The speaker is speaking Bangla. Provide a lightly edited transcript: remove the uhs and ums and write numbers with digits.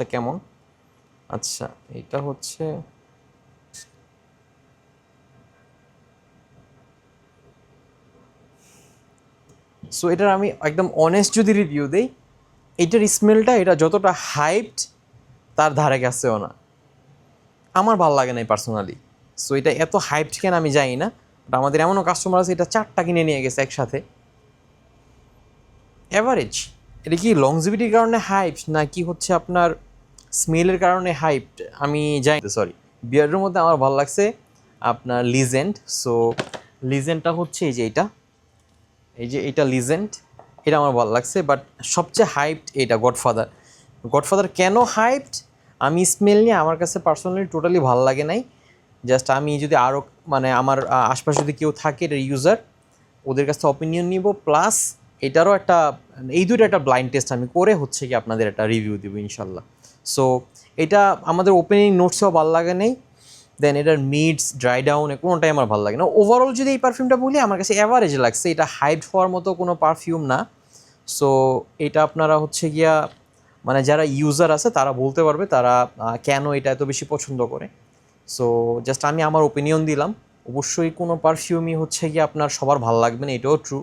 ফ্রেগরেন্সটা কেমন। আচ্ছা, এটা হচ্ছে সো এটার আমি একদম অনেস্ট যদি রিভিউ দেই, এটার স্মেলটা এটা যতটা হাইপড তার ধারে কাছেও না, আমার ভালো লাগে না পার্সোনালি। সো এটা এত হাইপড কেন আমি জানি না, বাট আমাদের এমনও কাস্টমার আছে এটা 4টা কিনে নিয়ে গেছে একসাথে। অ্যাভারেজ, এটা কি লংজিভিটির কারণে হাইপড না কি হচ্ছে আপনার স্মেলের কারণে হাইপড আমি জানি। সরি, বিয়ার্ডের মধ্যে আমার ভালো লাগছে আপনার লিজেন্ড। সো লিজেন্ডটা হচ্ছে এই যে এটা, এই যে এটা লিজেন্ড, এটা আমার ভালো লাগছে। বাট সবচেয়ে হাইপড এটা গডফাদার। গডফাদার কেন হাইপড আমি স্মেল নিয়ে আমার কাছে পার্সোনালি টোটালি ভালো লাগে নাই। জাস্ট আমি যদি আরও মানে আমার আশপাশে যদি কেউ থাকে এটা ইউজার, ওদের কাছে অপিনিয়ন নিব, প্লাস এটারও একটা এই দুইটা একটা ব্লাইন্ড টেস্ট আমি করে হচ্ছে কি আপনাদের একটা রিভিউ দেবো ইনশাল্লাহ। সো এটা আমাদের ওপেনিং নোটসেও ভালো লাগে নেই, দেন এটার মিডস ড্রাই ডাউন কোনোটাই আমার ভালো লাগে না। ওভারঅল যদি এই পারফিউমটা বলি আমার কাছে অ্যাভারেজ লাগছে, এটা হাইড হওয়ার মতো কোনো পারফিউম না। সো এটা আপনারা হচ্ছে গিয়া মানে যারা ইউজার আছে তারা বলতে পারবে তারা কেন এটা এত বেশি পছন্দ করে। সো জাস্ট আমি আমার ওপিনিয়ন দিলাম। অবশ্যই কোনো পারফিউমই হচ্ছে গিয়ে আপনার সবার ভালো লাগবে না, এটাও ট্রু।